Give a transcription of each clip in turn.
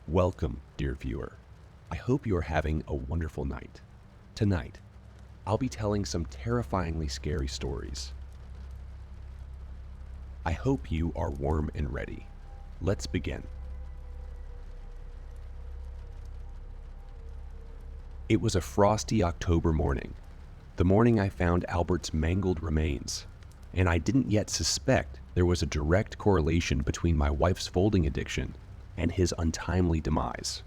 Welcome, dear viewer. I hope you are having a wonderful night. Tonight, I'll be telling some terrifyingly scary stories. I hope you are warm and ready. Let's begin. It was a frosty October morning, the morning I found Albert's mangled remains, and I didn't yet suspect there was a direct correlation between my wife's folding addiction and his untimely demise.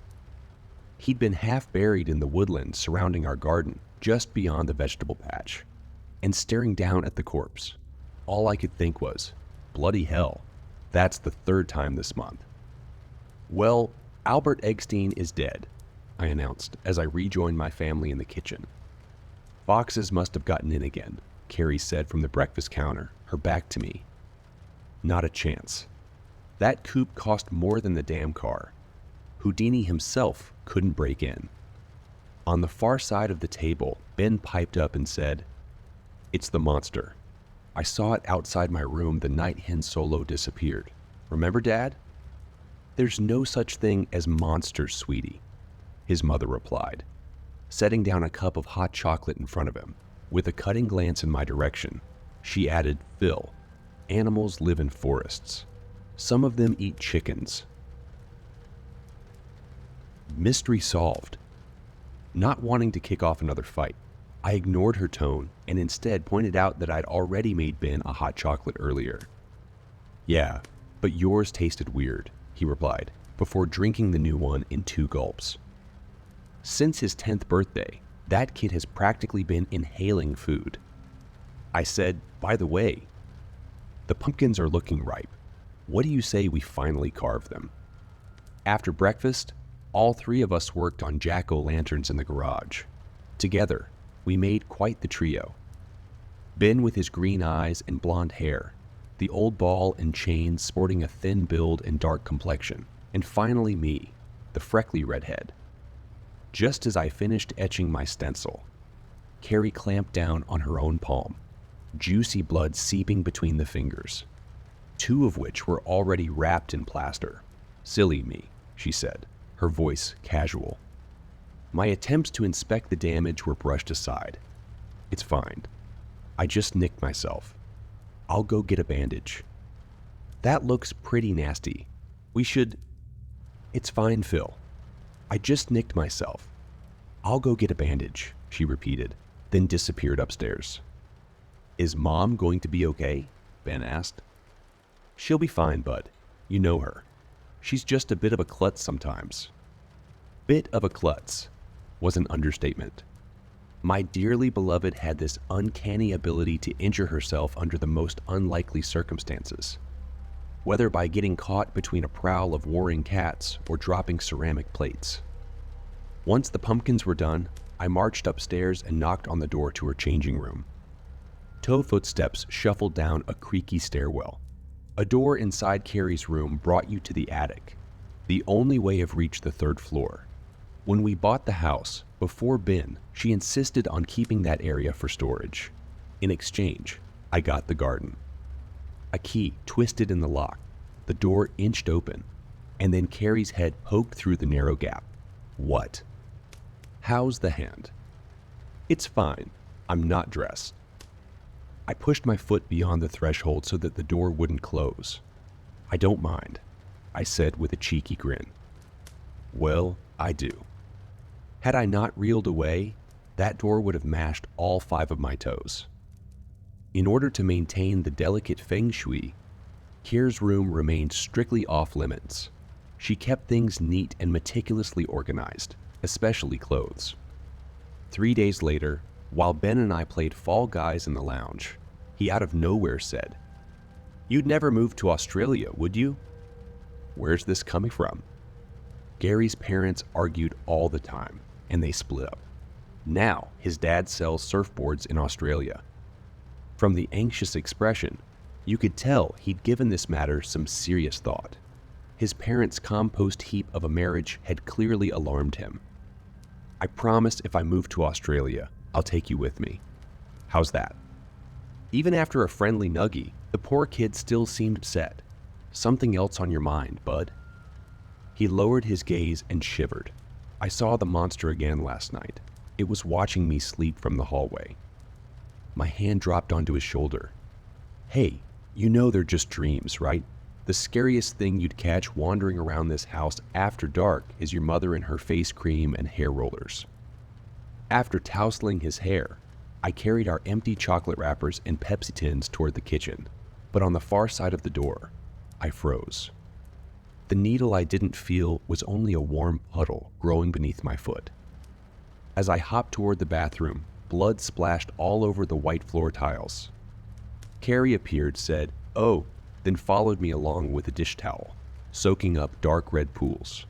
He'd been half buried in the woodland surrounding our garden, just beyond the vegetable patch, and staring down at the corpse, all I could think was, bloody hell, that's the third time this month. Well, Albert Eggstein is dead, I announced as I rejoined my family in the kitchen. Foxes must have gotten in again, Carrie said from the breakfast counter, her back to me. Not a chance. That coop cost more than the damn car. Houdini himself couldn't break in. On the far side of the table, Ben piped up and said, "It's the monster. I saw it outside my room the night Hen Solo disappeared. Remember, Dad?" "There's no such thing as monsters, sweetie," his mother replied, setting down a cup of hot chocolate in front of him. With a cutting glance in my direction, she added, "Phil, animals live in forests. Some of them eat chickens." Mystery solved. Not wanting to kick off another fight, I ignored her tone and instead pointed out that I'd already made Ben a hot chocolate earlier. "Yeah, but yours tasted weird," he replied, before drinking the new one in 2 gulps. Since his 10th birthday, that kid has practically been inhaling food. I said, "By the way, the pumpkins are looking ripe. What do you say we finally carve them?" After breakfast, all 3 of us worked on jack-o'-lanterns in the garage. Together, we made quite the trio. Ben with his green eyes and blonde hair, the old ball and chain sporting a thin build and dark complexion, and finally me, the freckly redhead. Just as I finished etching my stencil, Carrie clamped down on her own palm, juicy blood seeping between the fingers, 2 of which were already wrapped in plaster. "Silly me," she said, her voice casual. My attempts to inspect the damage were brushed aside. "It's fine. I just nicked myself. I'll go get a bandage." "That looks pretty nasty. We should—" "It's fine, Phil. I just nicked myself. I'll go get a bandage," she repeated, then disappeared upstairs. "Is Mom going to be okay?" Ben asked. "She'll be fine, bud. You know her. She's just a bit of a klutz sometimes." "Bit of a klutz" was an understatement. My dearly beloved had this uncanny ability to injure herself under the most unlikely circumstances, whether by getting caught between a prowl of warring cats or dropping ceramic plates. Once the pumpkins were done, I marched upstairs and knocked on the door to her changing room. Toe footsteps shuffled down a creaky stairwell. A door inside Carrie's room brought you to the attic, the only way of reach the 3rd floor. When we bought the house, before Ben, she insisted on keeping that area for storage. In exchange, I got the garden. A key twisted in the lock, the door inched open, and then Carrie's head poked through the narrow gap. "What?" "How's the hand?" "It's fine. I'm not dressed." I pushed my foot beyond the threshold so that the door wouldn't close. "I don't mind," I said with a cheeky grin. "Well, I do." Had I not reeled away, that door would have mashed all 5 of my toes. In order to maintain the delicate feng shui, Kier's room remained strictly off limits. She kept things neat and meticulously organized, especially clothes. 3 days later, while Ben and I played Fall Guys in the lounge, he out of nowhere said, "You'd never move to Australia, would you?" Where's this coming from? Gary's parents argued all the time, and they split up. Now, his dad sells surfboards in Australia. From the anxious expression, you could tell he'd given this matter some serious thought. His parents' compost heap of a marriage had clearly alarmed him. "I promise if I move to Australia, I'll take you with me. How's that?" Even after a friendly nuggie, the poor kid still seemed upset. "Something else on your mind, bud?" He lowered his gaze and shivered. I saw the monster again last night. It was watching me sleep from the hallway. My hand dropped onto his shoulder. Hey, you know they're just dreams, right? The scariest thing you'd catch wandering around this house after dark is your mother in her face cream and hair rollers. After tousling his hair, I carried our empty chocolate wrappers and Pepsi tins toward the kitchen, but on the far side of the door, I froze. The needle I didn't feel was only a warm puddle growing beneath my foot. As I hopped toward the bathroom, blood splashed all over the white floor tiles. Carrie appeared, said, "Oh," then followed me along with a dish towel, soaking up dark red pools.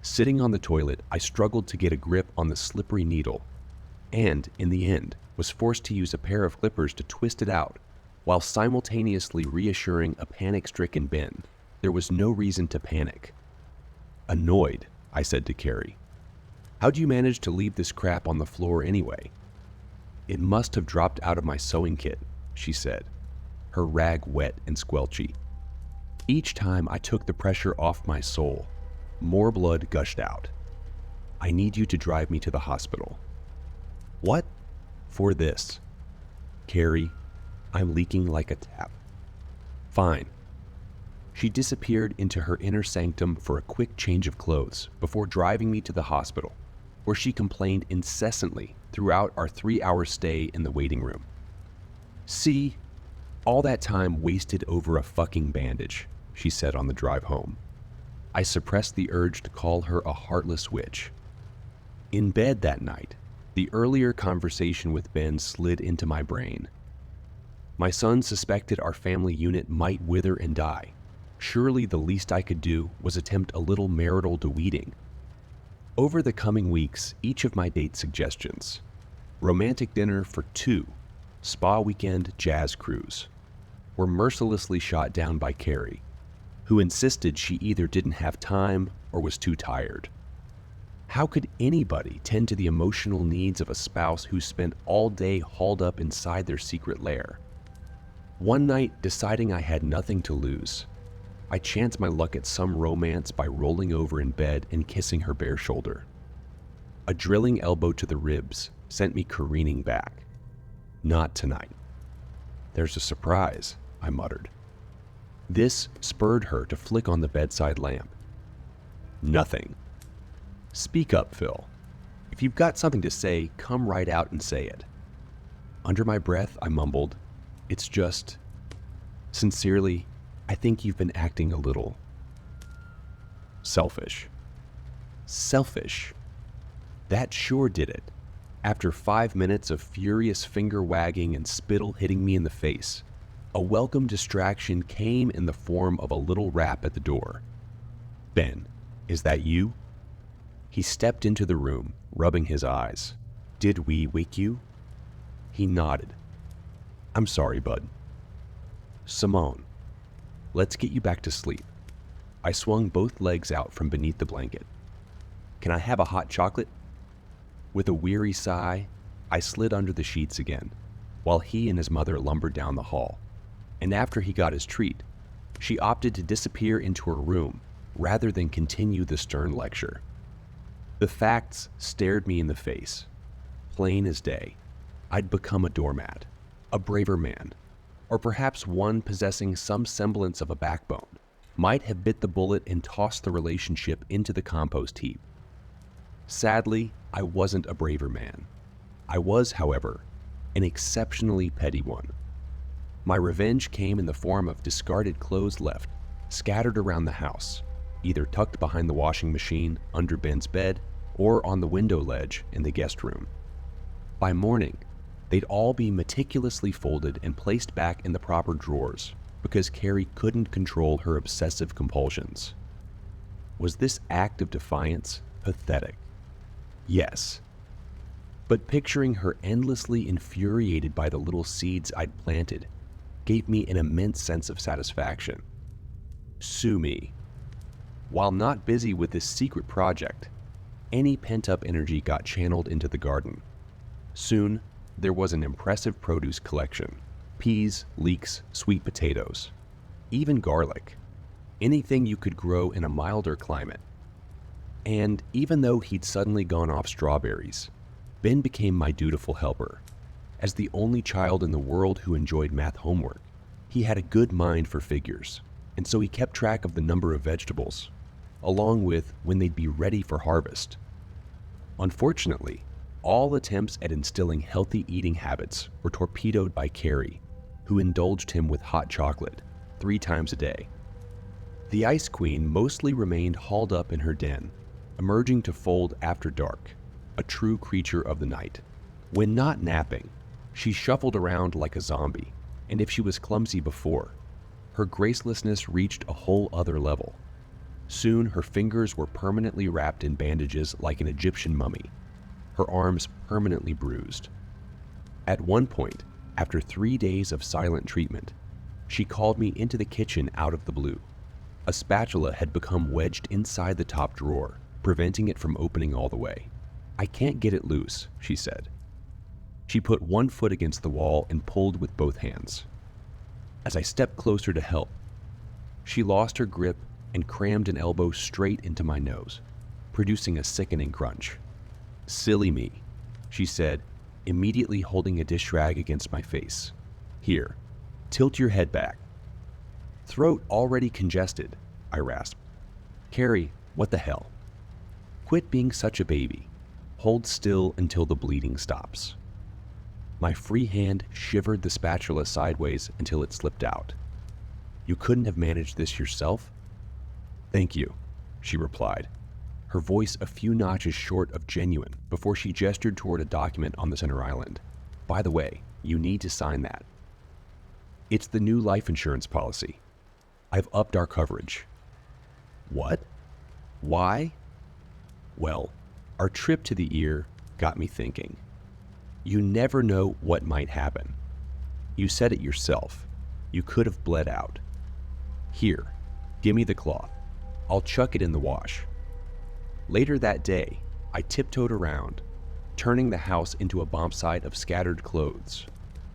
Sitting on the toilet, I struggled to get a grip on the slippery needle, and, in the end, was forced to use a pair of clippers to twist it out, while simultaneously reassuring a panic-stricken Ben there was no reason to panic. Annoyed, I said to Carrie, "How'd you manage to leave this crap on the floor anyway?" "It must have dropped out of my sewing kit," she said, her rag wet and squelchy. Each time I took the pressure off my soul, more blood gushed out. "I need you to drive me to the hospital." "What?" "For this. Carrie, I'm leaking like a tap." "Fine." She disappeared into her inner sanctum for a quick change of clothes before driving me to the hospital, where she complained incessantly throughout our 3-hour stay in the waiting room. "See, all that time wasted over a fucking bandage," she said on the drive home. I suppressed the urge to call her a heartless witch. In bed that night, the earlier conversation with Ben slid into my brain. My son suspected our family unit might wither and die. Surely the least I could do was attempt a little marital de-weeding. Over the coming weeks, each of my date suggestions: romantic dinner for 2, spa weekend, jazz cruise, were mercilessly shot down by Carrie, who insisted she either didn't have time or was too tired. How could anybody tend to the emotional needs of a spouse who spent all day hauled up inside their secret lair? One night, deciding I had nothing to lose, I chanced my luck at some romance by rolling over in bed and kissing her bare shoulder. A drilling elbow to the ribs sent me careening back. "Not tonight." "There's a surprise," I muttered. This spurred her to flick on the bedside lamp. "Nothing." "Speak up, Phil. If you've got something to say, come right out and say it." Under my breath, I mumbled, "It's just, sincerely, I think you've been acting a little selfish." Selfish? That sure did it. After 5 minutes of furious finger wagging and spittle hitting me in the face, a welcome distraction came in the form of a little rap at the door. "Ben, is that you?" He stepped into the room, rubbing his eyes. "Did we wake you?" He nodded. "I'm sorry, bud." "Simone, let's get you back to sleep." I swung both legs out from beneath the blanket. "Can I have a hot chocolate?" With a weary sigh, I slid under the sheets again, while he and his mother lumbered down the hall. And after he got his treat, she opted to disappear into her room rather than continue the stern lecture. The facts stared me in the face. Plain as day, I'd become a doormat, a braver man, or perhaps one possessing some semblance of a backbone, might have bit the bullet and tossed the relationship into the compost heap. Sadly, I wasn't a braver man. I was, however, an exceptionally petty one. My revenge came in the form of discarded clothes left, scattered around the house, either tucked behind the washing machine, under Ben's bed, or on the window ledge in the guest room. By morning, they'd all be meticulously folded and placed back in the proper drawers because Carrie couldn't control her obsessive compulsions. Was this act of defiance pathetic? Yes. But picturing her endlessly infuriated by the little seeds I'd planted gave me an immense sense of satisfaction. Sue me. While not busy with this secret project, any pent-up energy got channeled into the garden. Soon, there was an impressive produce collection: peas, leeks, sweet potatoes, even garlic. anything you could grow in a milder climate. And even though he'd suddenly gone off strawberries, Ben became my dutiful helper. As the only child in the world who enjoyed math homework, he had a good mind for figures, and so he kept track of the number of vegetables, along with when they'd be ready for harvest. Unfortunately, all attempts at instilling healthy eating habits were torpedoed by Carrie, who indulged him with hot chocolate 3 times a day. The Ice Queen mostly remained hauled up in her den, emerging to fold after dark, a true creature of the night. When not napping, she shuffled around like a zombie, and if she was clumsy before, her gracelessness reached a whole other level. Soon her fingers were permanently wrapped in bandages like an Egyptian mummy, her arms permanently bruised. At one point, after 3 days of silent treatment, she called me into the kitchen out of the blue. A spatula had become wedged inside the top drawer, preventing it from opening all the way. "I can't get it loose," she said. She put one foot against the wall and pulled with both hands. As I stepped closer to help, she lost her grip and crammed an elbow straight into my nose, producing a sickening crunch. "Silly me," she said, immediately holding a dish rag against my face. "Here, tilt your head back." "Throat already congested," I rasped. "Carrie, what the hell?" "Quit being such a baby. Hold still until the bleeding stops." My free hand shivered the spatula sideways until it slipped out. "You couldn't have managed this yourself?" "Thank you," she replied, her voice a few notches short of genuine before she gestured toward a document on the center island. "By the way, you need to sign that. It's the new life insurance policy. I've upped our coverage." "What? Why?" "Well, our trip to the ear got me thinking. You never know what might happen. You said it yourself. You could have bled out. Here, give me the cloth. I'll chuck it in the wash." Later that day, I tiptoed around, turning the house into a bomb site of scattered clothes,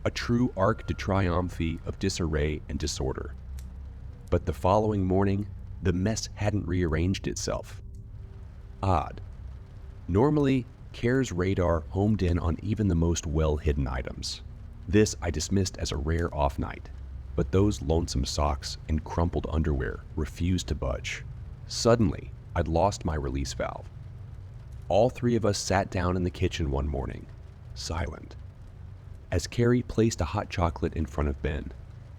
a true arc de triomphe of disarray and disorder. But the following morning, the mess hadn't rearranged itself. Odd. Normally, Care's radar homed in on even the most well-hidden items. This I dismissed as a rare off night, but those lonesome socks and crumpled underwear refused to budge. Suddenly, I'd lost my release valve. All 3 of us sat down in the kitchen one morning, silent. As Carrie placed a hot chocolate in front of Ben,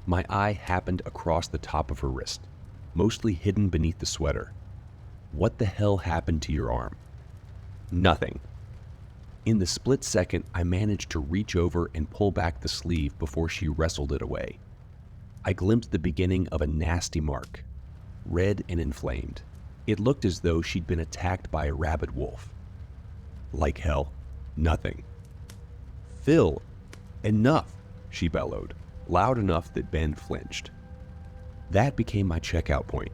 my eye happened across the top of her wrist, mostly hidden beneath the sweater. "What the hell happened to your arm?" "Nothing." In the split second, I managed to reach over and pull back the sleeve before she wrestled it away. I glimpsed the beginning of a nasty mark, red and inflamed. It looked as though she'd been attacked by a rabid wolf. "Like hell, nothing." "Phil, enough," she bellowed, loud enough that Ben flinched. That became my checkout point.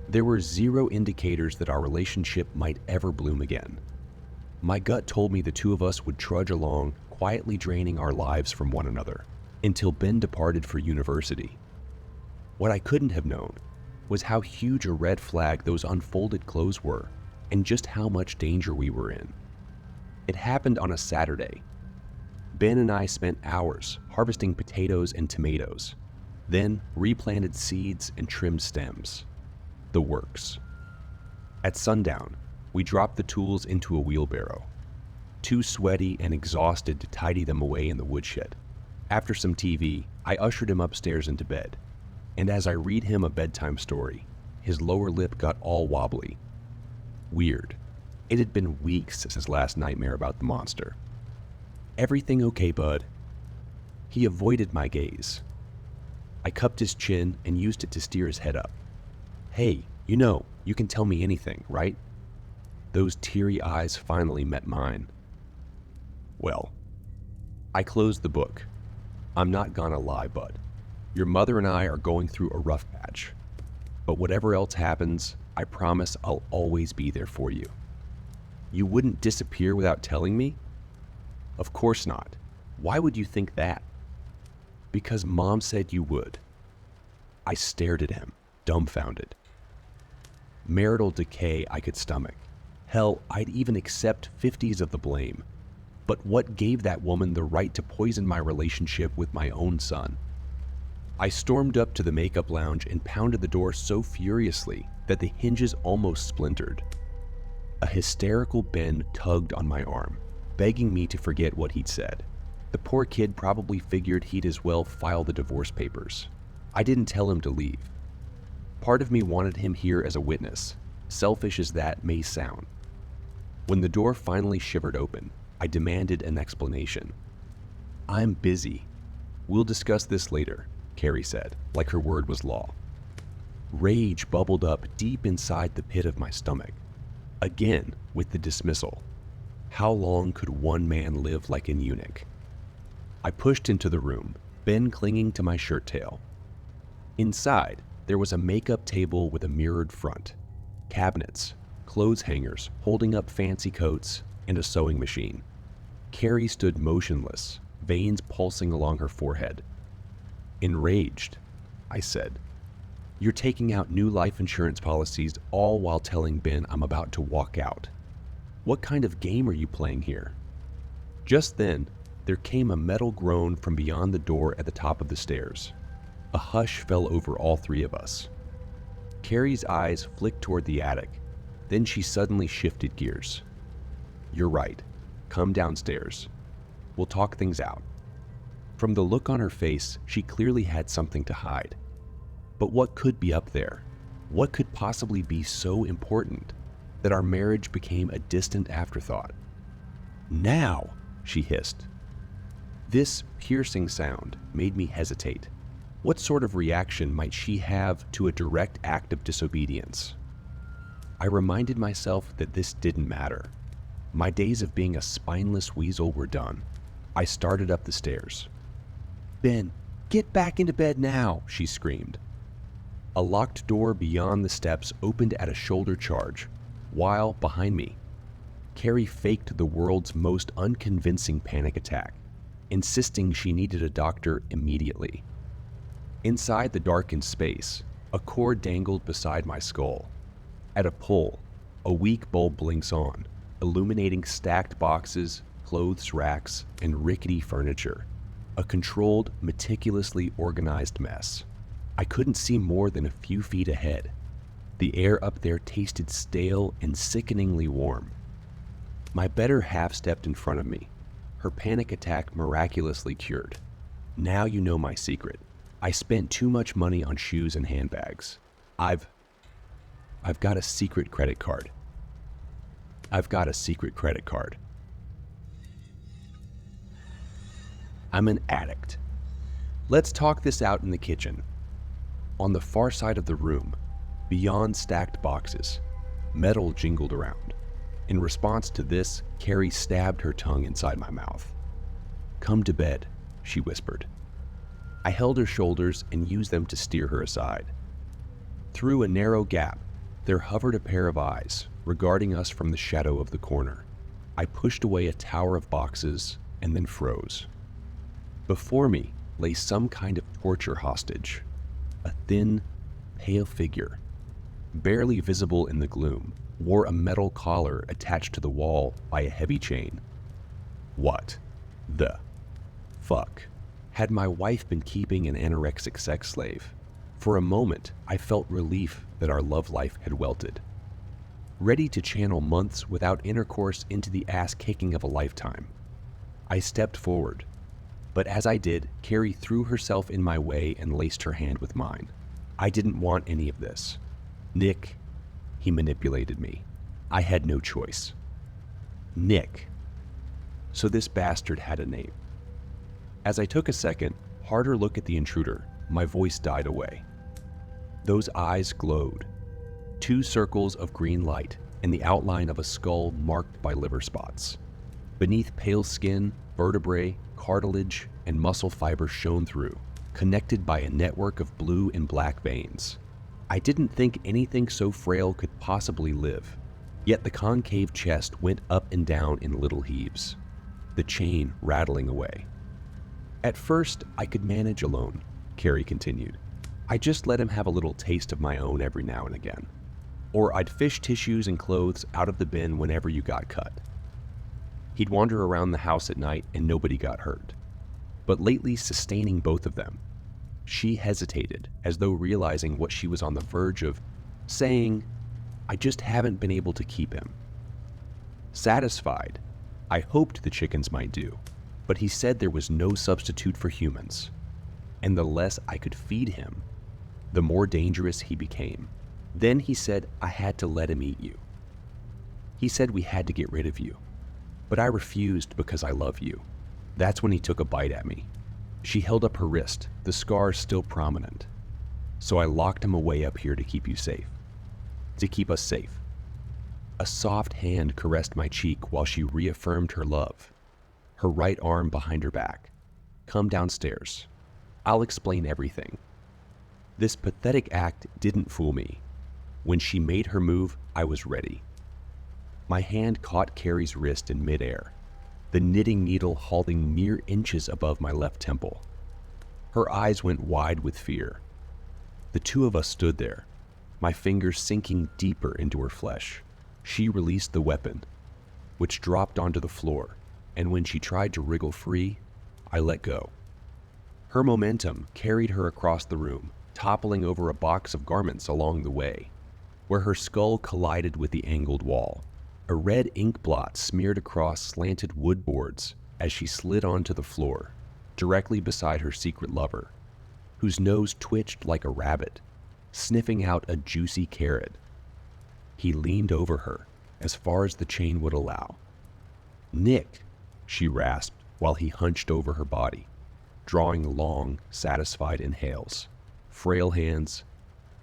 There were 0 indicators that our relationship might ever bloom again. My gut told me the 2 of us would trudge along, quietly draining our lives from one another, until Ben departed for university. What I couldn't have known was how huge a red flag those unfolded clothes were, and just how much danger we were in. It happened on a Saturday. Ben and I spent hours harvesting potatoes and tomatoes, then replanted seeds and trimmed stems. The works. At sundown, we dropped the tools into a wheelbarrow, too sweaty and exhausted to tidy them away in the woodshed. After some TV, I ushered him upstairs into bed, and as I read him a bedtime story, his lower lip got all wobbly. Weird. It had been weeks since his last nightmare about the monster. "Everything okay, bud?" He avoided my gaze. I cupped his chin and used it to steer his head up. "Hey, you can tell me anything, right?" Those teary eyes finally met mine. "Well," I closed the book. "I'm not gonna lie, bud. Your mother and I are going through a rough patch. But whatever else happens, I promise I'll always be there for you." "You wouldn't disappear without telling me?" "Of course not. Why would you think that?" "Because Mom said you would." I stared at him, dumbfounded. Marital decay I could stomach. Hell, I'd even accept 50s of the blame. But what gave that woman the right to poison my relationship with my own son? I stormed up to the makeup lounge and pounded the door so furiously that the hinges almost splintered. A hysterical Ben tugged on my arm, begging me to forget what he'd said. The poor kid probably figured he'd as well file the divorce papers. I didn't tell him to leave. Part of me wanted him here as a witness, selfish as that may sound. When the door finally shivered open, I demanded an explanation. "I'm busy. We'll discuss this later," Carrie said, like her word was law. Rage bubbled up deep inside the pit of my stomach. Again, with the dismissal. How long could one man live like an eunuch? I pushed into the room, Ben clinging to my shirt tail. Inside, there was a makeup table with a mirrored front, cabinets, clothes hangers holding up fancy coats, and a sewing machine. Carrie stood motionless, veins pulsing along her forehead. Enraged, I said, "You're taking out new life insurance policies all while telling Ben I'm about to walk out. What kind of game are you playing here?" Just then, there came a metal groan from beyond the door at the top of the stairs. A hush fell over all three of us. Carrie's eyes flicked toward the attic, then she suddenly shifted gears. "You're right. Come downstairs. We'll talk things out." From the look on her face, she clearly had something to hide. But what could be up there? What could possibly be so important that our marriage became a distant afterthought? "Now!" she hissed. This piercing sound made me hesitate. What sort of reaction might she have to a direct act of disobedience? I reminded myself that this didn't matter. My days of being a spineless weasel were done. I started up the stairs. "Ben, get back into bed now," she screamed. A locked door beyond the steps opened at a shoulder charge, while, behind me, Carrie faked the world's most unconvincing panic attack, insisting she needed a doctor immediately. Inside the darkened space, a cord dangled beside my skull. At a pull, a weak bulb blinks on, illuminating stacked boxes, clothes racks, and rickety furniture. A controlled, meticulously organized mess. I couldn't see more than a few feet ahead. The air up there tasted stale and sickeningly warm. My better half stepped in front of me, her panic attack miraculously cured. "Now you know my secret. I spent too much money on shoes and handbags. I've got a secret credit card. I've got a secret credit card. I'm an addict. Let's talk this out in the kitchen." On the far side of the room, beyond stacked boxes, metal jingled around. In response to this, Carrie stabbed her tongue inside my mouth. "Come to bed," she whispered. I held her shoulders and used them to steer her aside. Through a narrow gap, there hovered a pair of eyes, regarding us from the shadow of the corner. I pushed away a tower of boxes and then froze. Before me lay some kind of torture hostage, a thin, pale figure, barely visible in the gloom, wore a metal collar attached to the wall by a heavy chain. What the fuck had my wife been keeping an anorexic sex slave? For a moment, I felt relief that our love life had welted. Ready to channel months without intercourse into the ass-kicking of a lifetime. I stepped forward, but as I did, Carrie threw herself in my way and laced her hand with mine. I didn't want any of this. Nick, he manipulated me. I had no choice. Nick. So this bastard had a name. As I took a second, harder look at the intruder, my voice died away. Those eyes glowed. 2 circles of green light and the outline of a skull marked by liver spots. Beneath pale skin, vertebrae, cartilage, and muscle fibers shone through, connected by a network of blue and black veins. I didn't think anything so frail could possibly live, yet the concave chest went up and down in little heaves, the chain rattling away. At first, I could manage alone, Carrie continued. I just let him have a little taste of my own every now and again. Or I'd fish tissues and clothes out of the bin whenever you got cut. He'd wander around the house at night and nobody got hurt. But lately, sustaining both of them, she hesitated as though realizing what she was on the verge of saying. I just haven't been able to keep him. Satisfied, I hoped the chickens might do, but he said there was no substitute for humans, and the less I could feed him, the more dangerous he became. Then he said I had to let him eat you. He said we had to get rid of you, but I refused because I love you. That's when he took a bite at me. She held up her wrist, the scar still prominent. So I locked him away up here to keep you safe. To keep us safe. A soft hand caressed my cheek while she reaffirmed her love, her right arm behind her back. Come downstairs. I'll explain everything. This pathetic act didn't fool me. When she made her move, I was ready. My hand caught Carrie's wrist in midair, the knitting needle halting mere inches above my left temple. Her eyes went wide with fear. The two of us stood there, my fingers sinking deeper into her flesh. She released the weapon, which dropped onto the floor, and when she tried to wriggle free, I let go. Her momentum carried her across the room, toppling over a box of garments along the way, where her skull collided with the angled wall. A red ink blot smeared across slanted wood boards as she slid onto the floor, directly beside her secret lover, whose nose twitched like a rabbit, sniffing out a juicy carrot. He leaned over her as far as the chain would allow. "Nick," she rasped while he hunched over her body, drawing long, satisfied inhales. Frail hands,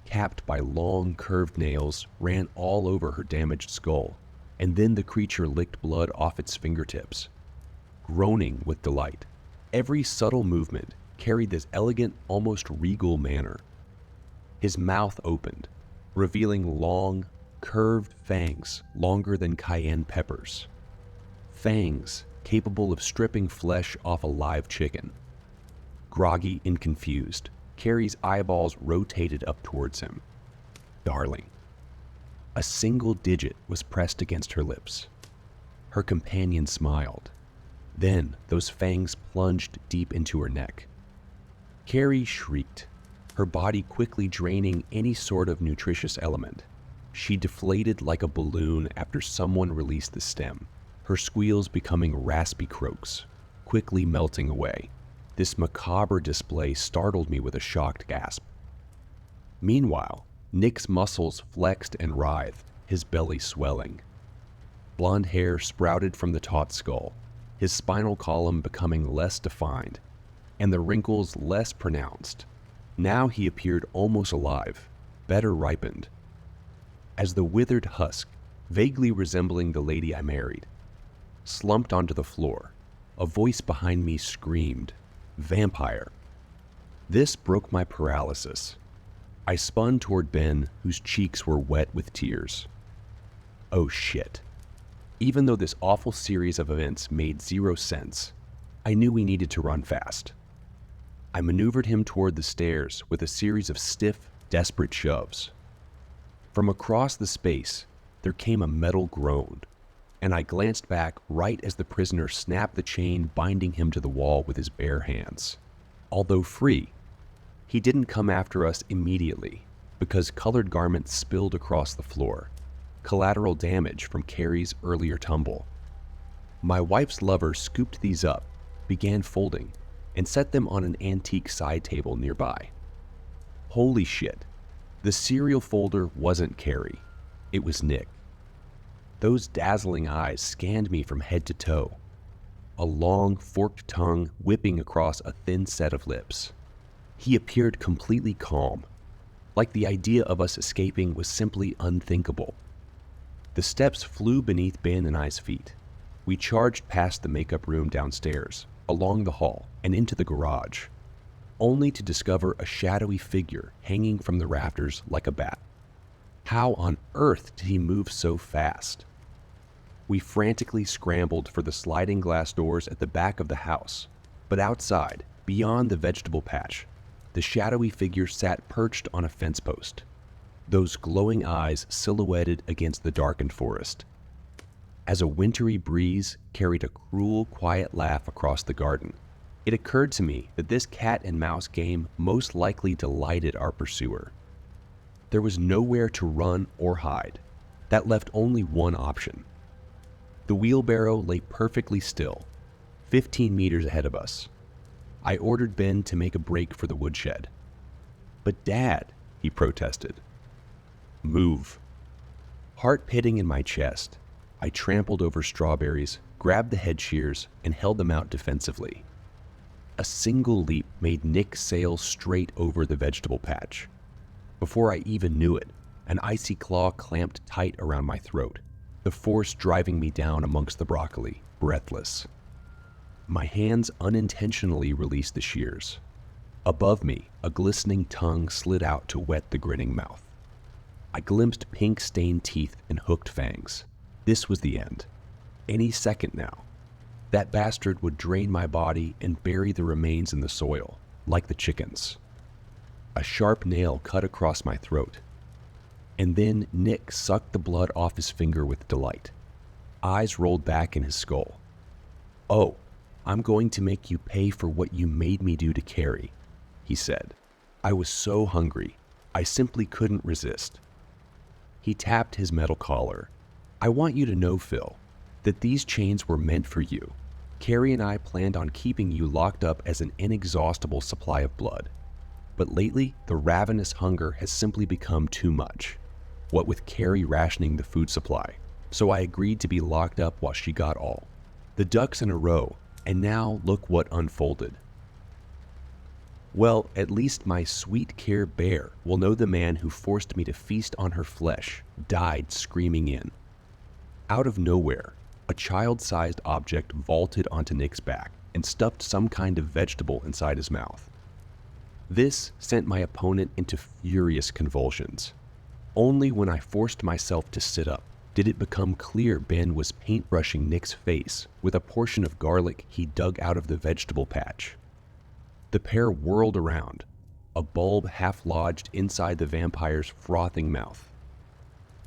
capped by long, curved nails, ran all over her damaged skull, and then the creature licked blood off its fingertips, groaning with delight. Every subtle movement carried this elegant, almost regal manner. His mouth opened, revealing long, curved fangs longer than cayenne peppers. Fangs capable of stripping flesh off a live chicken. Groggy and confused, Carrie's eyeballs rotated up towards him. Darling. A single digit was pressed against her lips. Her companion smiled. Then those fangs plunged deep into her neck. Carrie shrieked, her body quickly draining any sort of nutritious element. She deflated like a balloon after someone released the stem, her squeals becoming raspy croaks, quickly melting away. This macabre display startled me with a shocked gasp. Meanwhile, Nick's muscles flexed and writhed, his belly swelling. Blonde hair sprouted from the taut skull, his spinal column becoming less defined, and the wrinkles less pronounced. Now he appeared almost alive, better ripened. As the withered husk, vaguely resembling the lady I married, slumped onto the floor, a voice behind me screamed, "Vampire!" This broke my paralysis. I spun toward Ben, whose cheeks were wet with tears. Oh shit. Even though this awful series of events made zero sense, I knew we needed to run fast. I maneuvered him toward the stairs with a series of stiff, desperate shoves. From across the space, there came a metal groan, and I glanced back right as the prisoner snapped the chain binding him to the wall with his bare hands. Although free, he didn't come after us immediately because colored garments spilled across the floor, collateral damage from Carrie's earlier tumble. My wife's lover scooped these up, began folding, and set them on an antique side table nearby. Holy shit, the cereal folder wasn't Carrie, it was Nick. Those dazzling eyes scanned me from head to toe, a long, forked tongue whipping across a thin set of lips. He appeared completely calm, like the idea of us escaping was simply unthinkable. The steps flew beneath Ben and I's feet. We charged past the makeup room downstairs, along the hall, and into the garage, only to discover a shadowy figure hanging from the rafters like a bat. How on earth did he move so fast? We frantically scrambled for the sliding glass doors at the back of the house, but outside, beyond the vegetable patch, the shadowy figure sat perched on a fence post. those glowing eyes silhouetted against the darkened forest. As a wintry breeze carried a cruel, quiet laugh across the garden, it occurred to me that this cat and mouse game most likely delighted our pursuer. There was nowhere to run or hide. That left only one option. The wheelbarrow lay perfectly still, 15 meters ahead of us. I ordered Ben to make a break for the woodshed. "But Dad," he protested. "Move." Heart pitting in my chest, I trampled over strawberries, grabbed the head shears, and held them out defensively. A single leap made Nick sail straight over the vegetable patch. Before I even knew it, an icy claw clamped tight around my throat, the force driving me down amongst the broccoli, breathless. My hands unintentionally released the shears. Above me, a glistening tongue slid out to wet the grinning mouth. I glimpsed pink-stained teeth and hooked fangs. This was the end. Any second now. That bastard would drain my body and bury the remains in the soil, like the chickens. A sharp nail cut across my throat. And then Nick sucked the blood off his finger with delight. Eyes rolled back in his skull. "Oh, I'm going to make you pay for what you made me do to Carrie," he said. I was so hungry, I simply couldn't resist. He tapped his metal collar. "I want you to know, Phil, that these chains were meant for you. Carrie and I planned on keeping you locked up as an inexhaustible supply of blood. But lately, the ravenous hunger has simply become too much. What with Carrie rationing the food supply, so I agreed to be locked up while she got all. The ducks in a row, and now look what unfolded. Well, at least my sweet Care Bear will know the man who forced me to feast on her flesh died screaming in." Out of nowhere, a child-sized object vaulted onto Nick's back and stuffed some kind of vegetable inside his mouth. This sent my opponent into furious convulsions. Only when I forced myself to sit up did it become clear Ben was paintbrushing Nick's face with a portion of garlic he dug out of the vegetable patch. The pair whirled around, a bulb half lodged inside the vampire's frothing mouth.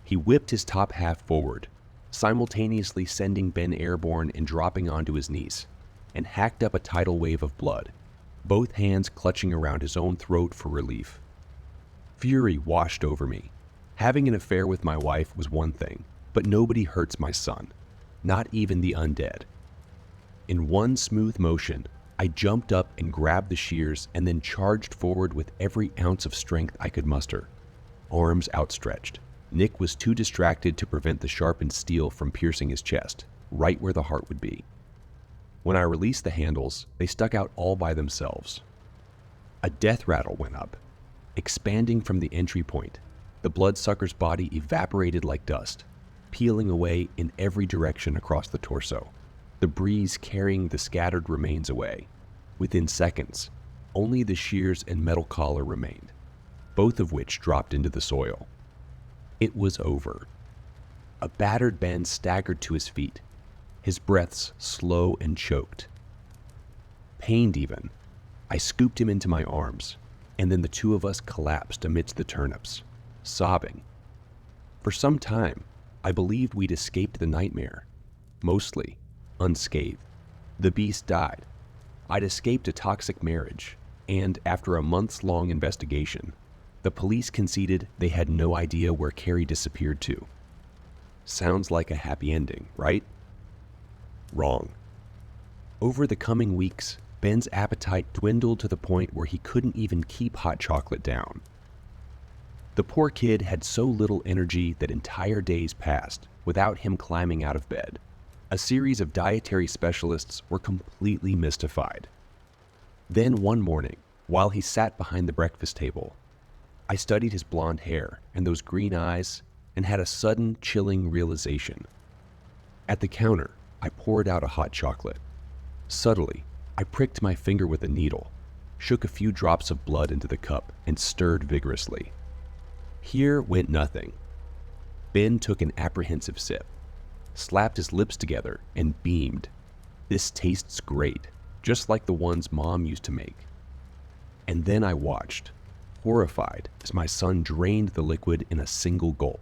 He whipped his top half forward, simultaneously sending Ben airborne and dropping onto his knees, and hacked up a tidal wave of blood, both hands clutching around his own throat for relief. Fury washed over me. Having an affair with my wife was one thing, but nobody hurts my son, not even the undead. In one smooth motion, I jumped up and grabbed the shears and then charged forward with every ounce of strength I could muster, arms outstretched. Nick was too distracted to prevent the sharpened steel from piercing his chest, right where the heart would be. When I released the handles, they stuck out all by themselves. A death rattle went up. Expanding from the entry point, the bloodsucker's body evaporated like dust, peeling away in every direction across the torso, the breeze carrying the scattered remains away. Within seconds, only the shears and metal collar remained, both of which dropped into the soil. It was over. A battered Ben staggered to his feet, his breaths slow and choked. Pained even, I scooped him into my arms, and then the two of us collapsed amidst the turnips, sobbing. For some time, I believed we'd escaped the nightmare, mostly unscathed. The beast died. I'd escaped a toxic marriage, and after a months-long investigation, the police conceded they had no idea where Carrie disappeared to. Sounds like a happy ending, right? Wrong. Over the coming weeks, Ben's appetite dwindled to the point where he couldn't even keep hot chocolate down. The poor kid had so little energy that entire days passed without him climbing out of bed. A series of dietary specialists were completely mystified. Then one morning, while he sat behind the breakfast table, I studied his blonde hair and those green eyes and had a sudden, chilling realization. At the counter, I poured out a hot chocolate. Subtly, I pricked my finger with a needle, shook a few drops of blood into the cup, and stirred vigorously. Here went nothing. Ben took an apprehensive sip, slapped his lips together, and beamed. "This tastes great, just like the ones Mom used to make." And then I watched. horrified as my son drained the liquid in a single gulp.